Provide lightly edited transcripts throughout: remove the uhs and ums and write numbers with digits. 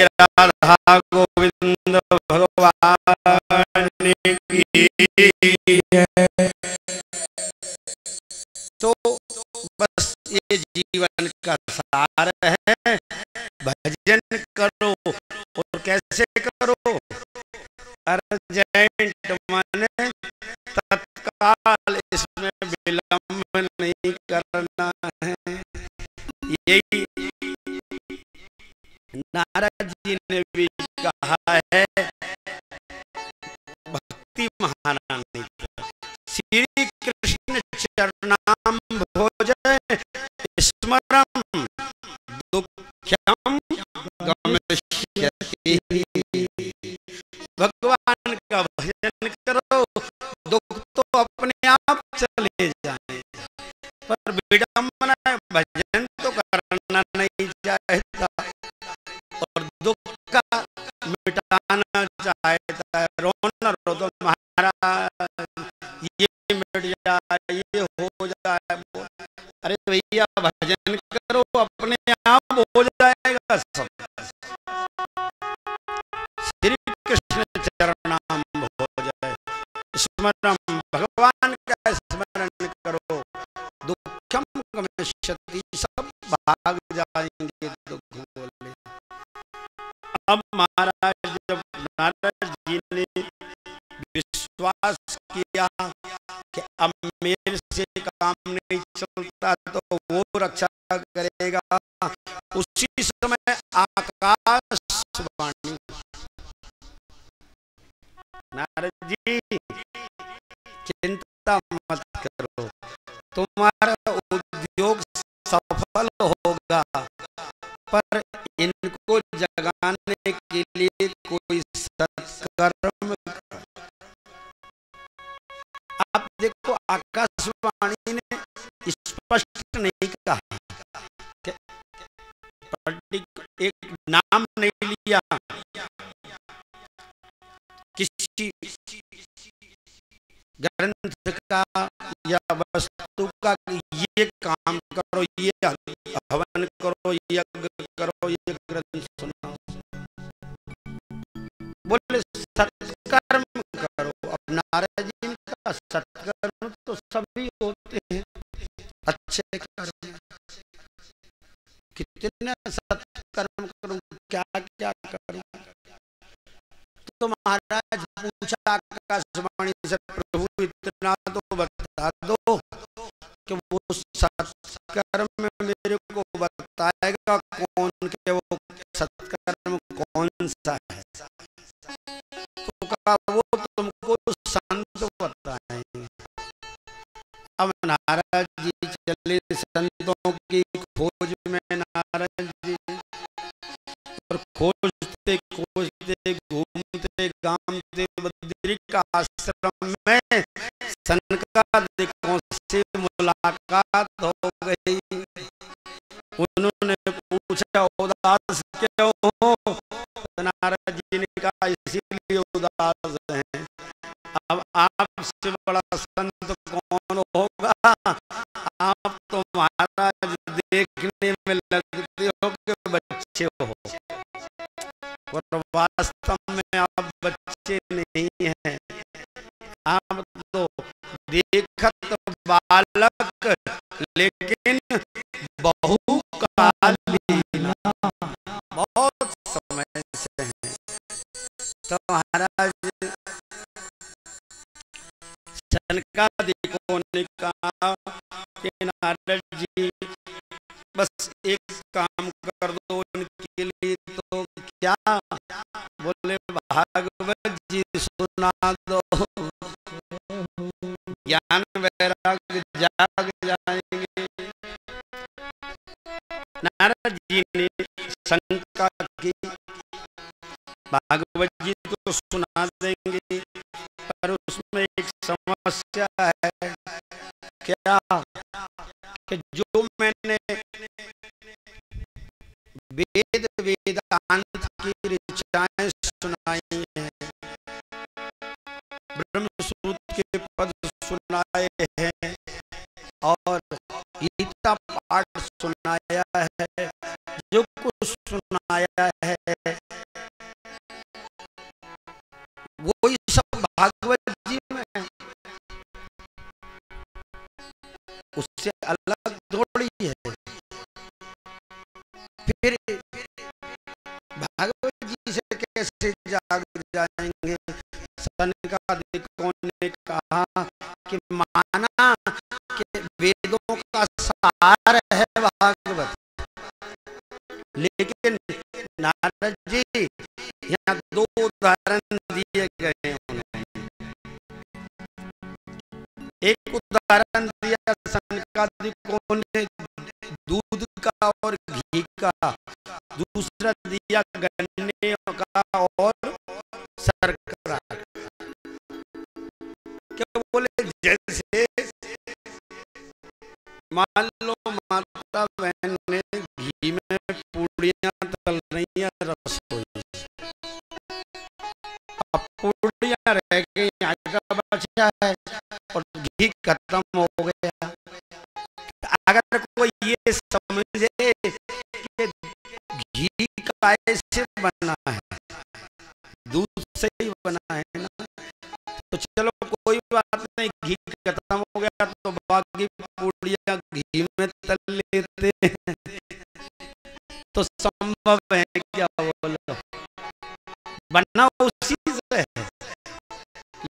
राधा गोविंद भगवान की। तो बस ये जीवन का सार है, भजन करो और कैसे करो, अर्जेंट माने तत्काल, इसमें विलंब नहीं करना है। यही नारद जी ने भी कहा है भक्ति महारानी श्री कृष्ण चरणाम भोजन स्मरम दुःखम गमिष्यति। भगवान का भजन करो, दुख तो अपने आप चले जाए, पर विडंबना भजन तो करना नहीं चाहता और दुख का मिटाना चाहता है। रोना रो तो महाराज ये मिट जाए, ये हो जाए, अरे भैया भजन करो, अपने आप हो जाएगा सब। श्री कृष्ण चरणाम भोजन स्मरम, भगवान का स्मरण करो, दुखम गमिष्यति, सब भाग जाएंगे दुख बोले। अब महाराज जब नारद जी ने विश्वास किया कि अब मेरे से काम नहीं चलता तो वो रक्षा करेगा, उसी समय आकाशवाणी, नारद जी चिंता मत करो, तुम्हारा उद्योग सफल होगा, पर इनको जगाने के लिए कोई सत्कर्म। आप देखो आकाशवाणी ने स्पष्ट नहीं कहा कि एक नाम नहीं लिया किसी ग्रंथ का या वस्तु का, ये काम करो, ये हवन करो, यज्ञ करो, ये ग्रंथ सुनाओ। बोले सत्कर्म करो। अब नारद जी का सत्कर्म तो सभी होते हैं, अच्छे कर्म, कितने सत्कर्म करूं, क्या क्या करूं। तो महाराज पूछा आकाशवाणी से, प्रभु इतना तो बता दो कि वो सत्कर्म मेरे को बताएगा कौन के, वो सत्कर्म कौन सा है। तो कहा वो तुमको संत बताएंगे। संतों की खोज में नारद जी, और खोजते खोजते घूमते गामते बद्रिक आश्रम में सनकादिकों से मुलाकात हो गई। उन्होंने पूछा उदास क्यों हो? नारद जी ने कहा इसीलिए उदास हैं, अब आपसे बड़ा संत कौन होगा? आप तो महाराज देखने में लगते हो कि बच्चे हो, और वास्तव में आप बच्चे नहीं हैं। आप तो देखत बालक लेकिन बहुकालीन, बहुत समय से हैं। तो महाराज सनकादिकों ने कहा कि नारद जी बस एक काम कर दो इनके लिए, तो क्या? बोले भागवत जी सुना दो, ज्ञान वैराग्य जाग जाएंगे। नारद जी ने शंका की, भागवत जी तो सुना देंगे पर उसमें एक समस्या है। क्या? कि जो मैंने वेद वेदांत की ऋचाएं सुनाई हैं, ब्रह्मसूत्र के पद सुनाए हैं और गीता पाठ सुनाया है, जो कुछ सुनाया है वो ही सब भागवत जी में, उससे अलग थोड़ी है। फिर भागवत जी से कैसे जाग जाएंगे? सनकादिकों ने कहा कि माना कि वेदों का सार है भागवत, लेकिन नारद जी यहाँ दो उदाहरण दिए गए हैं। एक उदाहरण दिया सनकादिकों ने दूध का और घी का, दूसरा दिया गन्ने का और शर्करा। क्या बोले? जैसे मान लो माता बहन ने घी में पूड़ियां तल रही हैं रसोई, अब पूड़ियां रह गई, आटा बचा है और घी खत्म हो गया। अगर कोई ये समझे कि घी कैसे बना है, दूध से ही बना है ना, तो चलो कोई बात नहीं, घी खत्म हो गया तो बाकी पूड़ियां घी में तल लेते हैं, तो संभव है क्या? बोलो, बनना उसी से है,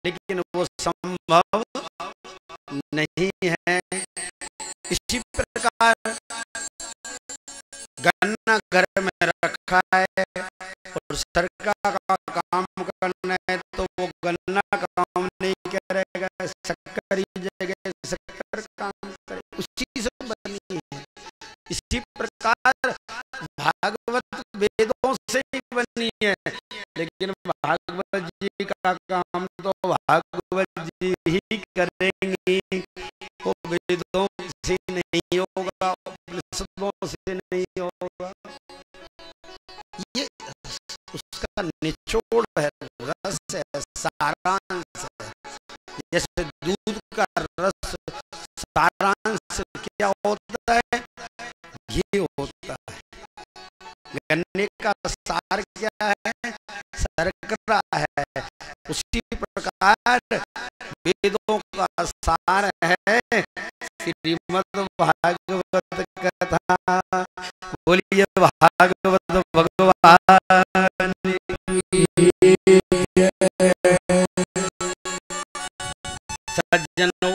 लेकिन वो संभव नहीं है। इसी प्रकार गन्ना घर में रखा है और सरकार का काम करना है, तो वो गन्ना काम नहीं करेगा, शक्कर की जगह शक्कर काम करे, उसी से बनी है। इसी प्रकार भागवत वेदों से ही बनी है, लेकिन भागवत जी का काम तो भागवत जी ही करेंगी, वो वेदों से नहीं होगा, उपनिषदों से नहीं होगा। ये उसका निचोड़ है, रस है, सारांश है। जैसे दूध का रस सारांश क्या होता है? घी होता है। गन्ने का सार क्या है? शर्करा है। उसी प्रकार वेदों का सार है श्रीमद् भागवत कथा। बोलिए भागवत भगवान की। सज्जनों,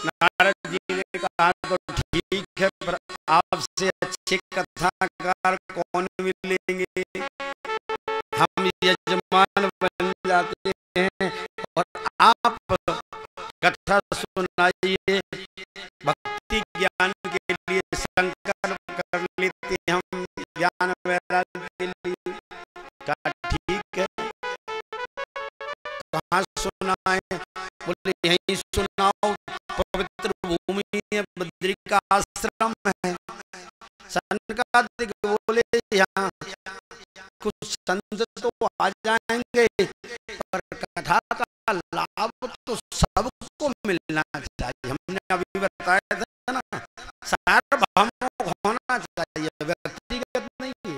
नारद जी ने कहा तो ठीक है, पर आपसे अच्छे कथाकार कौन मिलेंगे? हम यजमान बन जाते हैं और आप कथा सुनाइए, भक्ति यही सुनाओ, पवित्र भूमि है, बद्रिकाश्रम है। सनकादिक बोले यहाँ कुछ संत तो आ जाएंगे, पर कथा का लाभ तो सबको मिलना चाहिए। हमने अभी बताया था ना, सार्वभौमिक होना चाहिए, व्यक्तिगत नहीं है।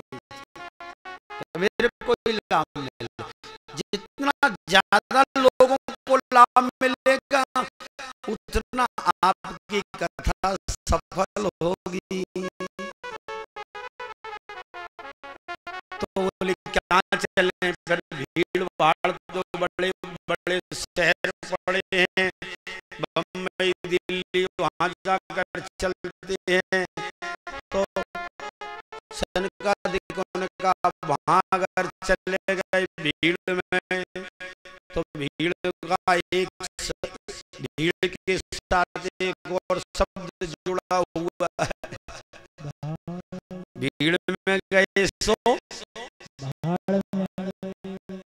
तो मेरे को लाभ मिले, जितना ज्यादा लोगों को लाभ मिलेगा उतना आपकी कथा सफल होगी। तो बोले क्या चले, फिर भीड़ भाड़ तो बड़े बड़े शहर पड़े हैं, बम्बई दिल्ली, वहां जाकर चलते हैं। तो सनकादिक ने कहा वहां अगर चले गए भीड़ में, तो भीड़ का भीड़ के साथ एक और शब्द जुड़ा हुआ है, भीड़ में गए सो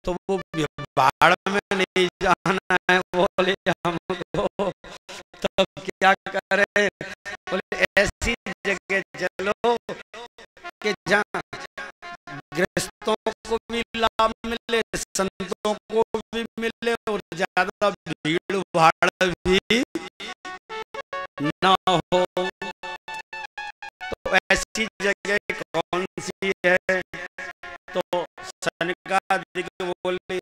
तो वो बाढ़ में नहीं जाना है। बोले हमको तो क्या करे, बोले ऐसी जगह चलो कि जहाँ गृहस्थों को भी लाभ मिले, संतों को भी मिले, और ज्यादा भीड़ भाड़ भी न हो। तो ऐसी जगह कौन सी है? तो सनकादिक बोले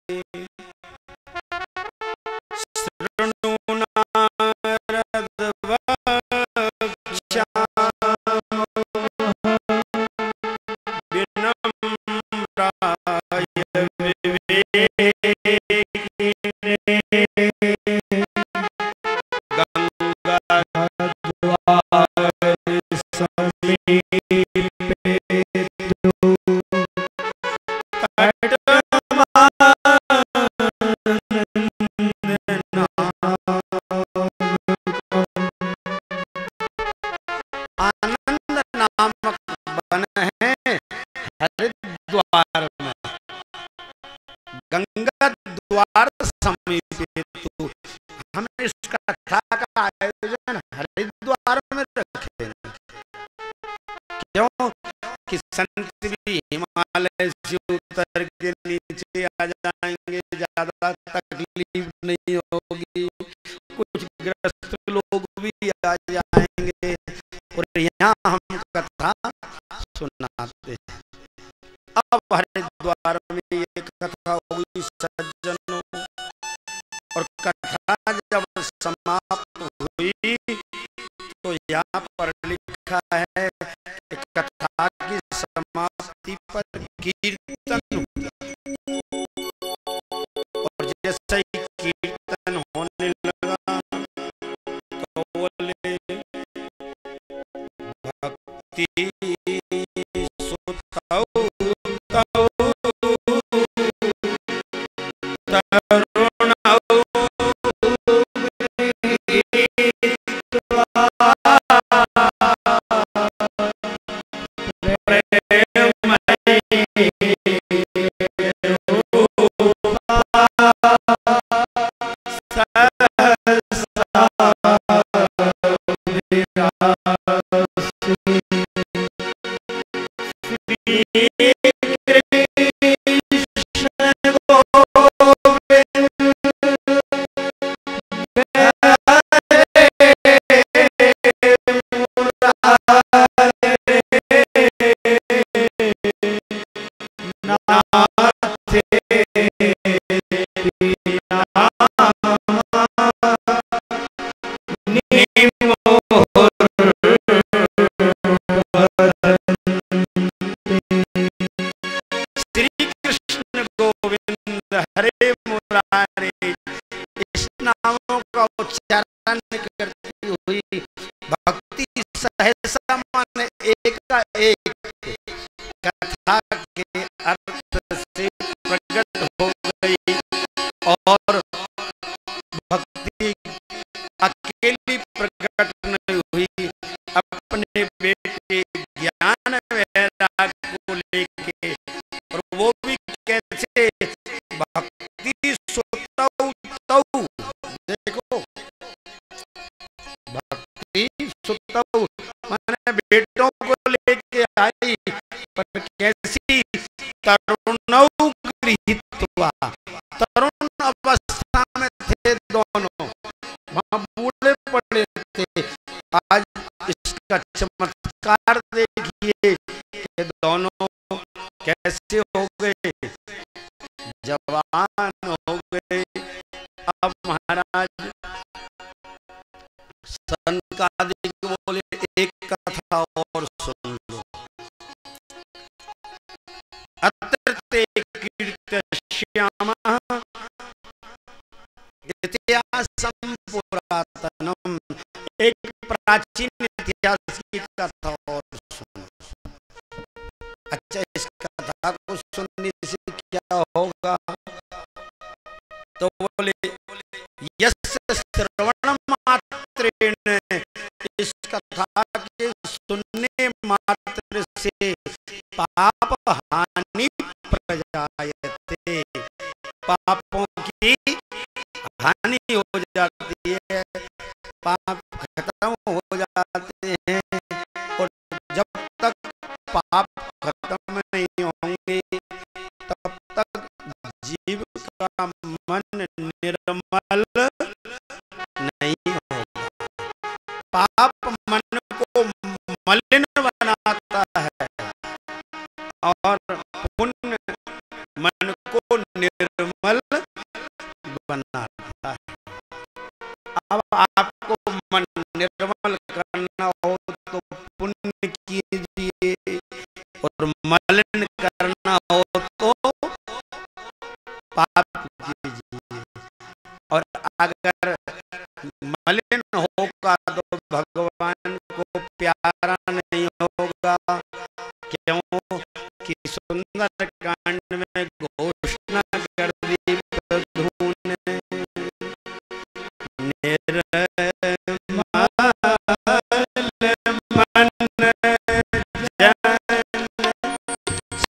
आनंद नामक वन है हरिद्वार में, गंगा द्वार समीपेतु। हम इस कथा का आयोजन हरिद्वार में रखे, क्यों कि संत भी हिमालय से उतर के नीचे आ जाएंगे, ज्यादा तकलीफ नहीं होगी, कुछ ग्रस्त लोग भी आ जाएंगे, और यहाँ हम कथा सुनाते हैं। अब हरिद्वार में ये कथा हुई सज्जनों, और कथा जब समाप्त हुई तो यहाँ पर लिखा है कि कथा की समाप्ति पर कीर्तन हुआ, और जैसे ही कीर्तन होने लगा तो बोले भक्ति सुतौ उच्चारण करती हुई भक्ति सहसा मन एक का एक कथा के अर्थ से प्रकट हो गई, और भक्ति अकेली प्रकट नहीं हुई, अपने बेटे ज्ञान वैराग को लेके, और वो भी कैसे भक्ति सुतौ तौ, देखो बेटों को लेके आई, पर कैसी तरुणौ गृहीत्वा, तरुण अवस्था में थे दोनों, वहां बूढ़े पड़े थे। आज इसका चमत्कार देखिए कि दोनों कैसे हो गए, जवान हो गए। अब महाराज सनकादिक बोले एक कथा और सुन लो। अत्र कीर्तयिष्यामः इतिहासं पुरातनम, एक प्राचीन इतिहास की कथा और सुनो। अच्छा, इस कथा को सुनने से क्या होगा? तो बोले यस्य श्रवण मात्रेण, इस कथा के सुनने मात्र से पाप हानि प्रजायते, पापों की हानि हो जाती है, पाप खत्म हो जाते हैं। और जब तक पाप खत्म नहीं होंगे तब तक जीव का मन निर्मल नहीं होगा। पाप मन को मलिन बनाता है और पुण्य मन को निर्मल बनाता है। अब आपको मन निर्मल करना हो तो पुण्य कीजिए, और मलिन करना हो तो पाप कीजिए। और अगर मलिन होगा तो भगवान को प्यारा नहीं होगा। क्यों कि सुंदर कांड में घोषणा कर दी प्रभु ने, निर्मल मन जन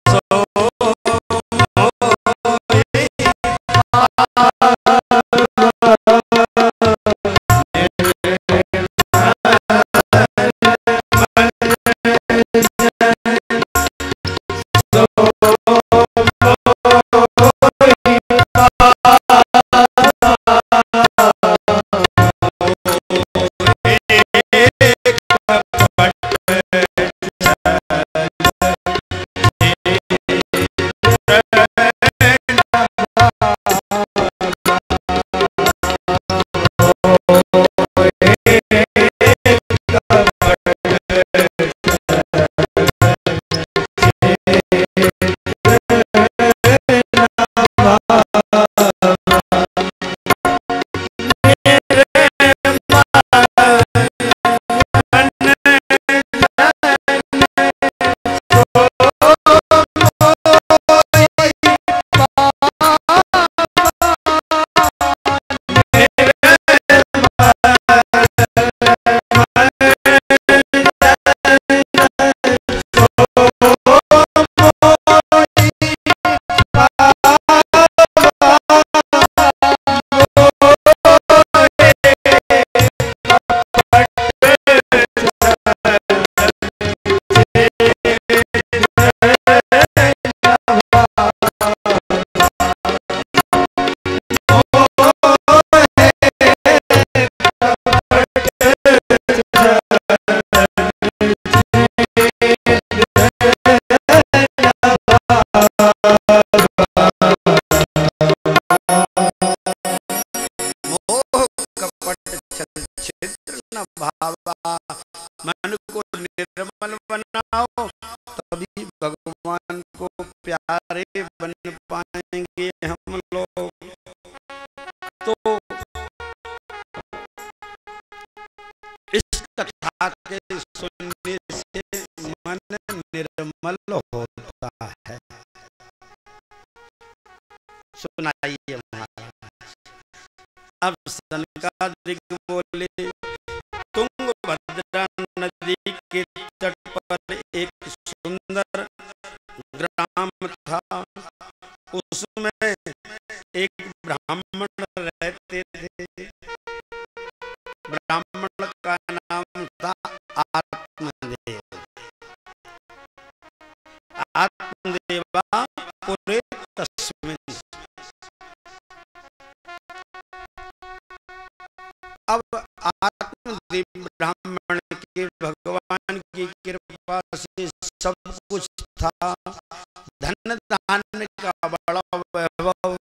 सो मन को निर्मल बनाओ, तभी भगवान को प्यारे बन पाएंगे हम लोग। तो इस कथा के सुनने से मन निर्मल होता है। सुनाइए महाराज। अब सनकादिक बोले, तुंगभद्रा नदी के तट पर एक सुंदर ग्राम था। उसमें एक ब्राह्मण रहते थे। ब्राह्मण का नाम था आत्मदेव। कृपा से सब कुछ था। धन धान्य का बड़ा वैभव,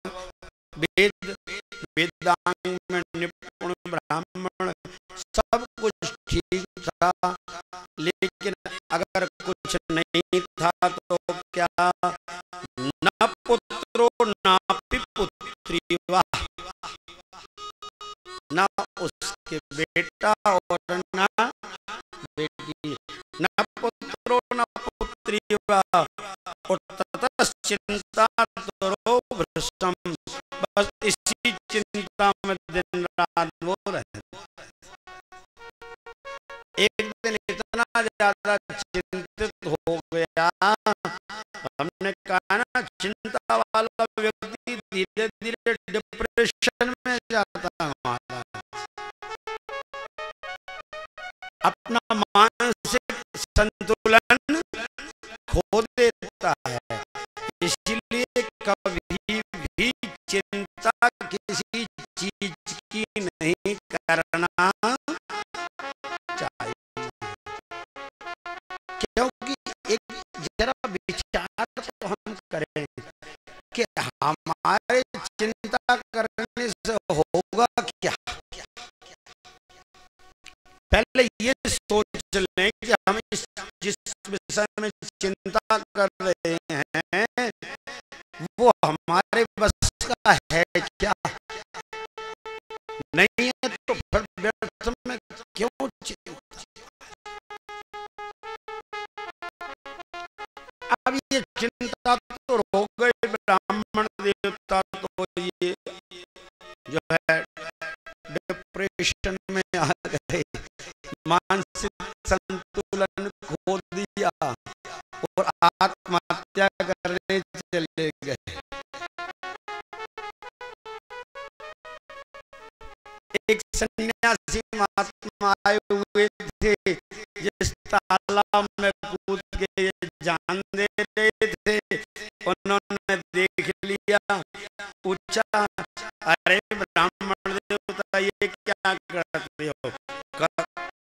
वेद वेदांग में निपुण ब्राह्मण, सब कुछ ठीक था। लेकिन अगर कुछ नहीं था तो क्या, न पुत्रो नापि पुत्री, वाह, न उसके बेटा और न बेटी, न पुत्रो न पुत्री, वाह, और ततश्चिंता दरो भ्रष्टम, बस इसी चिंता में दिन रात वो रहे। एक दिन इतना ज्यादा चिंतित हो गया, हमने कहा ना चिंता वाला व्यक्ति धीरे धीरे डिप्रेशन में जाता है, अपना मानसिक संतुलन खो देता है। इसलिए कभी भी चिंता किसी चीज की नहीं करना चाहिए, क्योंकि एक जरा विचार तो हम करें कि हमारे चिंता करने से होगा क्या। पहले ये सोच लें कि हम जिस विषय में चिंता कर रहे हैं वो हमारे बस का है क्या। नहीं है तो फिर व्यर्थ में क्यों चिंता। अब ये चिंता तो हो गई, ब्राह्मण देवता तो ये जो है डिप्रेशन में आ गए, मानसिक संतुलन खो दिया और आत्महत्या करने चले गए। एक सन्यासी महात्मा आए हुए थे, जिस तालाब में कूद के जान दे रहे थे, उन्होंने देख लिया, पूछा, अरे ब्राह्मण देवता ये क्या करते हो,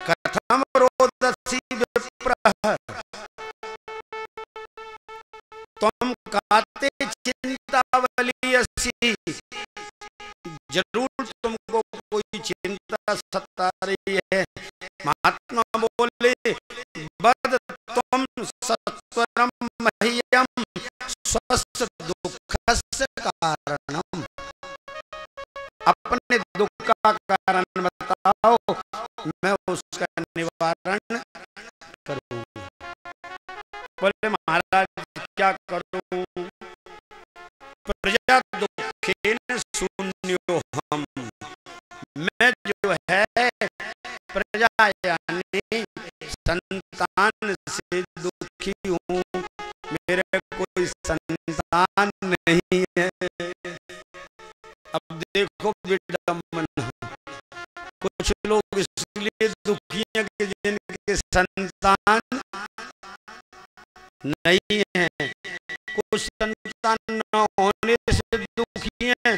कथम रोदसी विप्रः, तुम कहते चिंतावली असी, जरूर तुमको कोई चिंता सता रही है। महात्मा बोले, बद तुम सत्वरम मह्यम स्वस्थ दुःखस्य कारणम, अपने दुख का कारण बताओ, मैं उसका निवारण करूंगा। बोले महाराज क्या करूं, प्रजा दुखेन शून्यो हम, मैं जो है प्रजा यानी संतान से दुखी हूँ, मेरे कोई संतान नहीं है। अब देखो विडंबना, कुछ लोग इसलिए दुखी हैं कि जिनके संतान नहीं है, कुछ संतान न होने से दुखी हैं,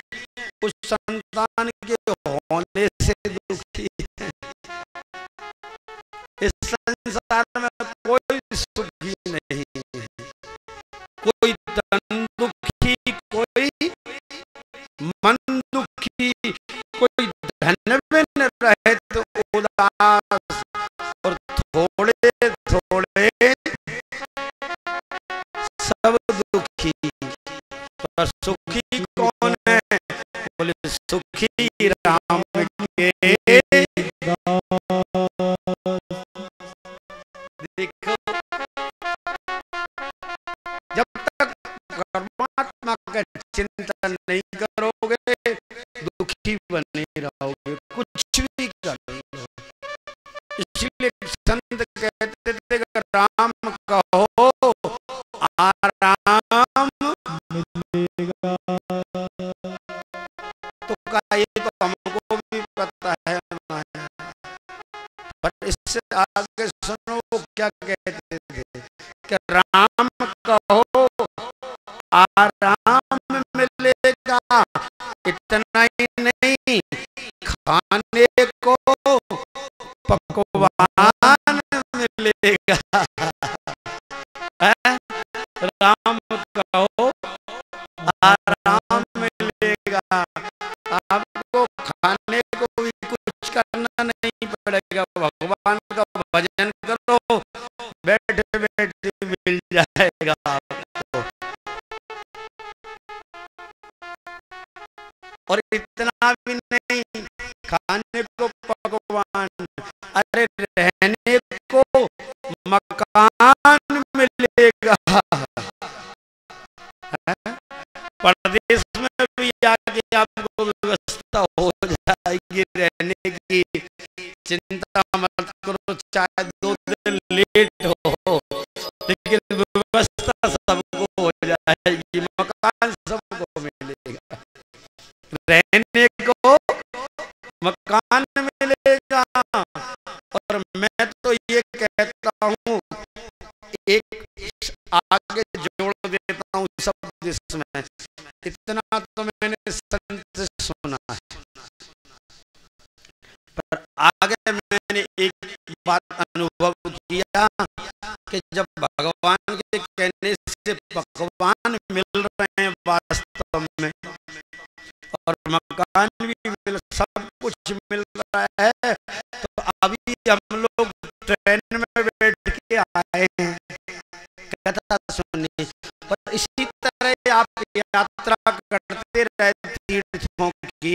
कुछ संतान के होने से दुखी हैं। इस संसार में कोई सुखी नहीं है, कोई तन दुखी, कोई मन दुखी, कोई धन बिन रहे तो उदास, और थोड़े थोड़े सब दुखी। पर सुखी कौन है, बोले सुखी राम के देखो। जब तक परमात्मा का चिंतन नहीं करोगे दुखी बने रहोगे, कुछ भी कर लो। इसलिए संत कहते थे कि राम कहो आराम मिलेगा, तो का ये तो हमको भी पता है, पर इससे आगे सुनो वो क्या कहते थे कि राम कहो आराम मिलेगा, इतना ही नहीं खाने को पकवान मिलेगा। राम कहो आराम मिलेगा। आपको खाने को भी कुछ करना नहीं पड़ेगा, भगवान का भजन करो, बैठे बैठे मिल जाएगा आपको। और इतना भी नहीं, खाने को पकवान, अरे रहने को मकान मिलेगा। परदेश में भी आगे आपको व्यवस्था हो जाएगी रहने की, चिंता मत करो, चाहे 2 दिन लेट हो, लेकिन व्यवस्था सबको हो जाएगी, मकान सबको मिलेगा, रहने को मकान मिलेगा। और मैं तो ये कहता हूँ, एक आगे जोड़ देता हूँ शब्द इसमें, इतना तो मैंने संत से सुना है, पर आगे मैंने एक बात अनुभव किया कि जब भगवान के कहने से भगवान मिल रहे हैं वास्तव में, और मकान भी मिल, सब कुछ मिल रहा है, तो अभी हम लोग ट्रेन में बैठ के आए हैं कथा सुनने, पर इसी तरह आप यात्रा करते रहे तीर्थों की,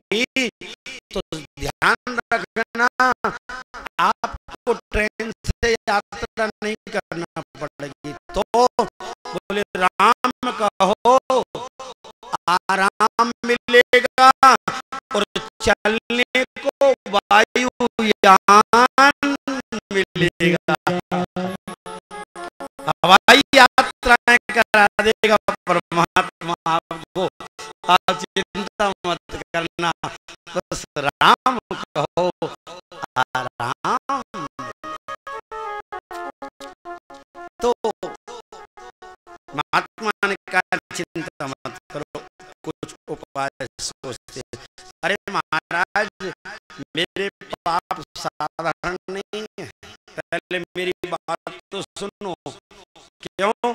तो ध्यान रखना आपको ट्रेन से यात्रा नहीं करना पड़ेगी। तो बोले राम कहो आराम मिलेगा, और चलने को वायुयान मिलेगा, हवाई यात्राएं करा देगा परमात्मा आपको। आप चिंता मत करना, बस राम कहो आराम। तो महात्मा ने कहा चिंता मत करो, कुछ उपाय सोचते। अरे महाराज, मेरे पाप साधारण नहीं है, पहले मेरी बात तो सुनो। क्यों?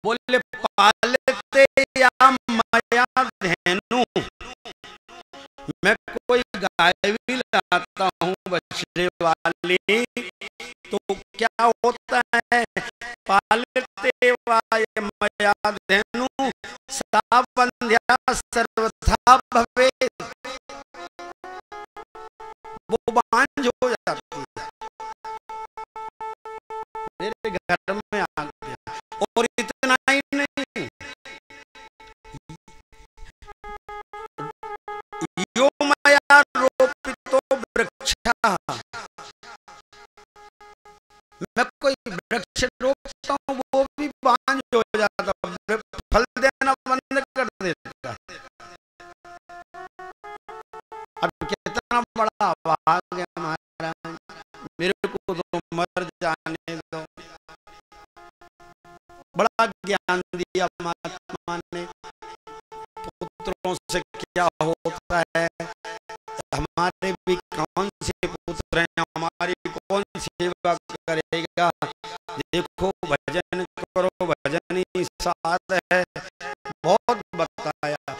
बोले पालते या माया धेनु, मैं कोई गाय भी लाता हूँ बछड़े वाली, तो क्या होता है, पालते माया धेनु सा बंध्या सर्वथा भवे, वो बांझ हो जाती है, मेरे घर में आ गया। और इतना ही नहीं, यो मया रोपितो वृक्षः, मैं कोई वृक्ष रोपता हूँ वो भी बांझ हो जाता, फल देना बंद कर देता। अब कितना बड़ा भाग्य हमारा, मेरे को तो मर जाने दो। बड़ा ज्ञान दिया महात्मा ने, पुत्रों से क्या होता है, हमारे भी कौन से पुत्र हैं, हमारी कौन सेवा करेगा। देखो भजन करो, भजन ही साथ है, बहुत बताया।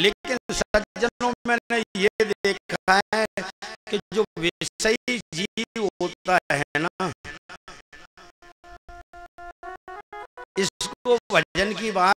लेकिन सज्जनों मैंने ये देखा है कि जो विषयी जीव होता है ना, इसको भजन की बात